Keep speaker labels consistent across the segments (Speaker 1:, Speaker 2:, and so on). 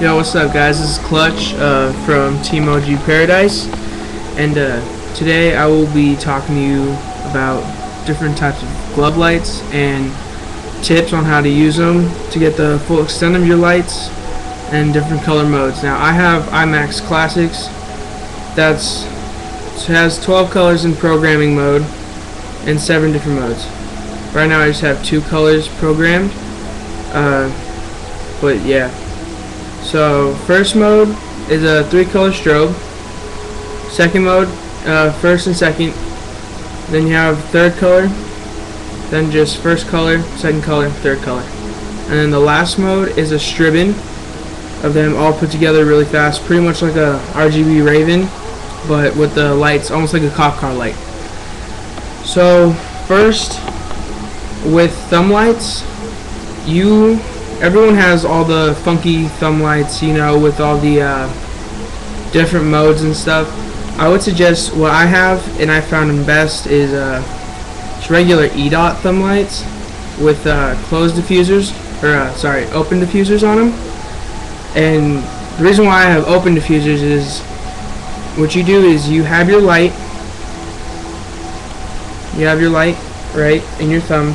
Speaker 1: Yo, what's up, guys? This is Klutch from Team OG Paradise, and today I will be talking to you about different types of glove lights and tips on how to use them to get the full extent of your lights and different color modes. Now, I have IMAX Classics. It has 12 colors in programming mode and 7 different modes. Right now, I just have 2 colors programmed, but yeah. So first mode is a 3-color strobe. Second mode, first and second. Then you have third color. Then just first color, second color, third color. And then the last mode is a stribbing of them all put together really fast, pretty much like a RGB Raven, but with the lights almost like a cop car light. So first, with thumb lights, everyone has all the funky thumb lights, you know, with all the different modes and stuff. I would suggest what I have, and I found them best, is just regular E-dot thumb lights with closed diffusers, or open diffusers on them. And the reason why I have open diffusers is what you do is you have your light right in your thumb,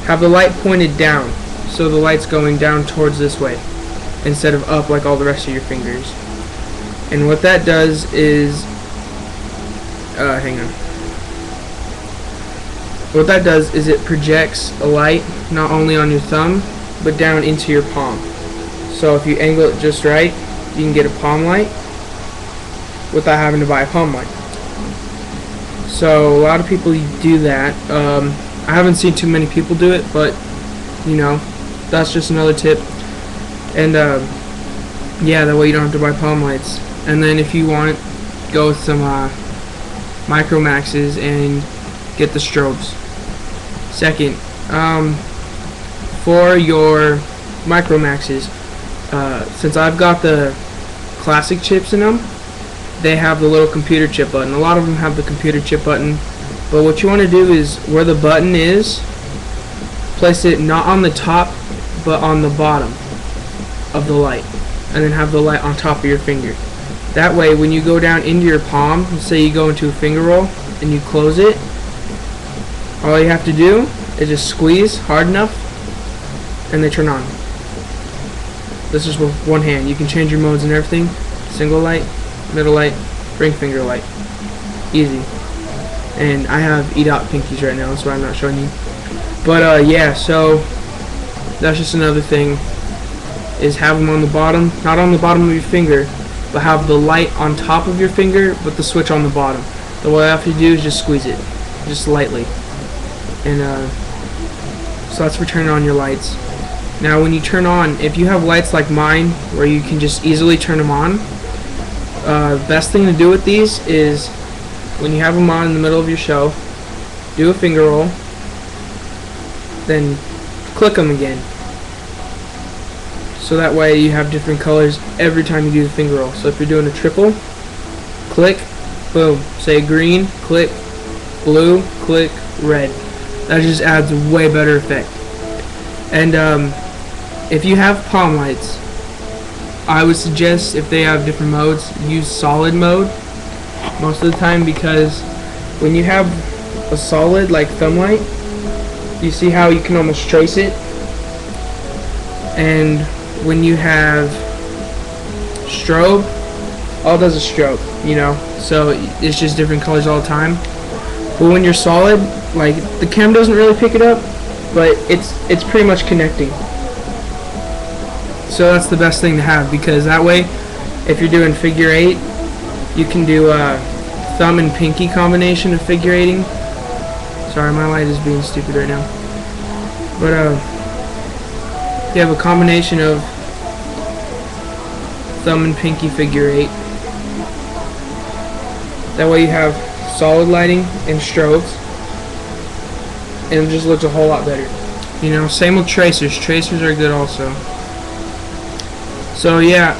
Speaker 1: have the light pointed down. So the light's going down towards this way instead of up like all the rest of your fingers. And what that does is what that does is it projects a light not only on your thumb but down into your palm. So if you angle it just right, you can get a palm light without having to buy a palm light. So a lot of people do that. I haven't seen too many people do it, but you know, that's just another tip. And yeah, that way you don't have to buy palm lights. And then if you want, go with some micro maxes and get the strobes. Second, for your micro maxes, since I've got the classic chips in them, they have the little computer chip button. A lot of them have the computer chip button, but what you want to do is where the button is, place it not on the top but on the bottom of the light, and then have the light on top of your finger. That way when you go down into your palm, let's say you go into a finger roll and you close it, all you have to do is just squeeze hard enough and they turn on. This is with one hand. You can change your modes and everything. Single light, middle light, ring finger light. Easy. And I have E-dot pinkies right now, that's why I'm not showing you. But yeah, so that's just another thing, is have them on the bottom, not on the bottom of your finger, but have the light on top of your finger with the switch on the bottom. So what I have to do is just squeeze it, just lightly. And so that's for turning on your lights. Now when you turn on, if you have lights like mine where you can just easily turn them on, best thing to do with these is when you have them on in the middle of your show, do a finger roll, then click them again. So that way you have different colors every time you do the finger roll. So if you're doing a triple, click, boom, say green, click, blue, click, red. That just adds a way better effect. And if you have palm lights, I would suggest, if they have different modes, use solid mode most of the time, because when you have a solid like thumb light, you see how you can almost trace it, and when you have strobe, all it does is strobe, you know, so it's just different colors all the time. But when you're solid, like, the cam doesn't really pick it up, but it's pretty much connecting. So that's the best thing to have, because that way if you're doing figure 8, you can do a thumb and pinky combination of figure 8ing. Sorry, my light is being stupid right now. But you have a combination of thumb and pinky figure 8. That way you have solid lighting and strobes, and it just looks a whole lot better. You know, same with tracers. Tracers are good also. So yeah,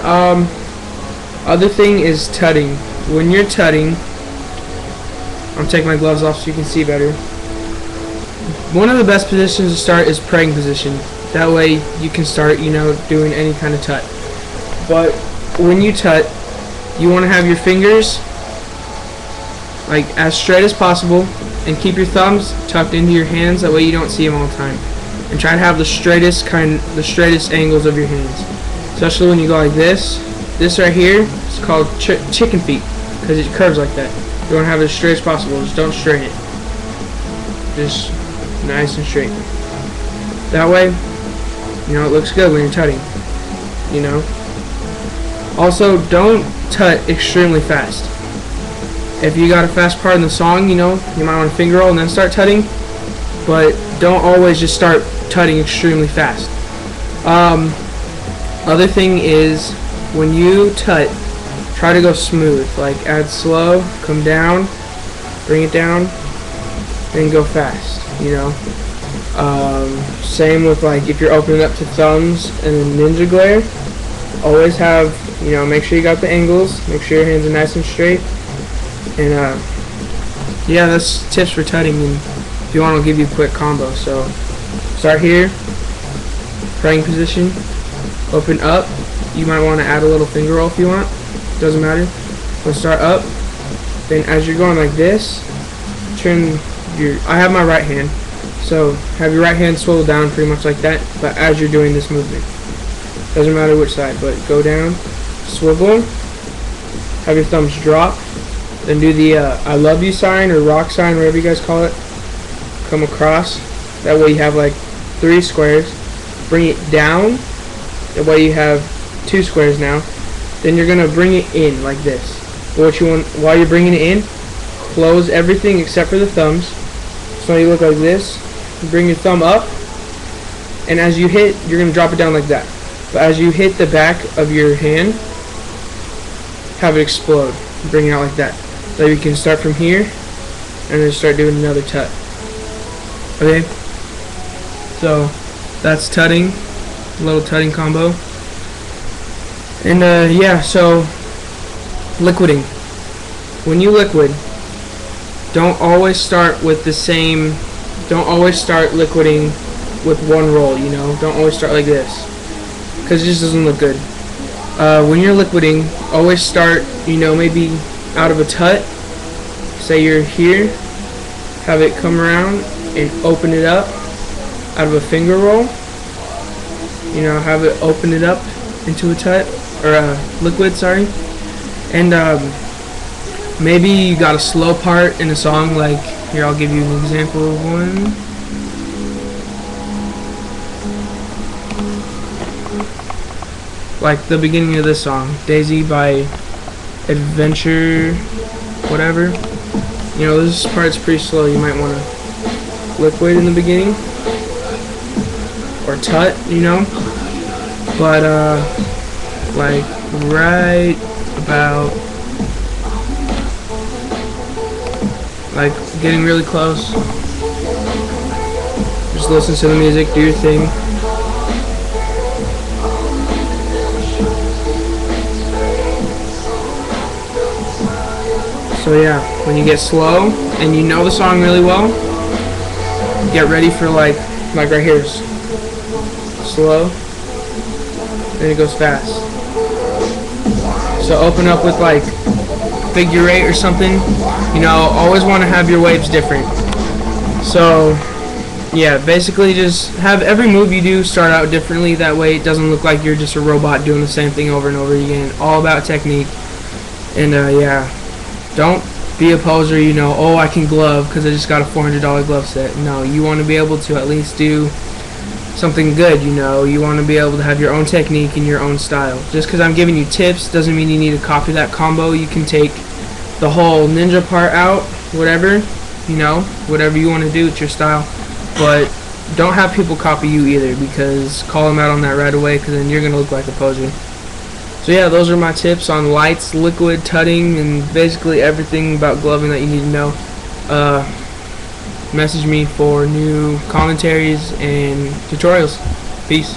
Speaker 1: other thing is tutting. When you're tutting, I'm taking my gloves off so you can see better. One of the best positions to start is praying position. That way you can start, you know, doing any kind of tut. But when you tut, you want to have your fingers like as straight as possible, and keep your thumbs tucked into your hands. That way you don't see them all the time. And try to have the straightest angles of your hands, especially when you go like this. This right here is called chicken feet because it curves like that. You want to have it as straight as possible. Just don't straighten it. Just nice and straight. That way, you know, it looks good when you're tutting. You know. Also, don't tut extremely fast. If you got a fast part in the song, you know, you might want to finger roll and then start tutting. But don't always just start tutting extremely fast. Other thing is, when you tut, try to go smooth. Like add slow, come down, bring it down, then go fast. You know. Same with like if you're opening up to thumbs and ninja glare. Always have, you know, make sure you got the angles. Make sure your hands are nice and straight. And yeah, that's tips for tutting. And if you want, I'll give you a quick combo. So start here, praying position, open up. You might want to add a little finger roll if you want. Doesn't matter. We'll start up. Then as you're going like this, turn your. I have my right hand, so have your right hand swivel down pretty much like that. But as you're doing this movement, doesn't matter which side, but go down, swivel. Have your thumbs drop. Then do the I love you sign or rock sign, whatever you guys call it. Come across. That way you have like 3 squares. Bring it down. That way you have 2 squares now. Then you're gonna bring it in like this. But what you want while you're bringing it in, close everything except for the thumbs. So you look like this. You bring your thumb up, and as you hit, you're gonna drop it down like that. But as you hit the back of your hand, have it explode. Bring it out like that. So you can start from here and then start doing another tut. Okay? So that's tutting, a little tutting combo. And yeah, so liquiding. When you liquid, don't always start with the same, don't always start liquiding with one roll, you know? Don't always start like this, because it just doesn't look good. When you're liquiding, always start, you know, maybe out of a tut. Say you're here, have it come around and open it up out of a finger roll. You know, have it open it up into a tut, or a liquid, sorry. And maybe you got a slow part in a song, like, here, I'll give you an example of one. Like the beginning of this song, Daisy by Adventure, whatever. You know, this part's pretty slow. You might want to liquid in the beginning, or tut, you know. But like right about, like getting really close. Just listen to the music, do your thing. So yeah, when you get slow and you know the song really well, get ready for like right here, slow, then it goes fast. So open up with like figure 8 or something. You know, always want to have your waves different. So yeah, basically just have every move you do start out differently. That way it doesn't look like you're just a robot doing the same thing over and over again. All about technique. And yeah. Don't be a poser, you know, oh, I can glove because I just got a $400 glove set. No, you want to be able to at least do something good, you know. You want to be able to have your own technique and your own style. Just because I'm giving you tips doesn't mean you need to copy that combo. You can take the whole ninja part out, whatever, you know, whatever you want to do, it's your style. But don't have people copy you either, because call them out on that right away, because then you're going to look like a poser. So yeah, those are my tips on lights, liquid, tutting, and basically everything about gloving that you need to know. Message me for new commentaries and tutorials. Peace.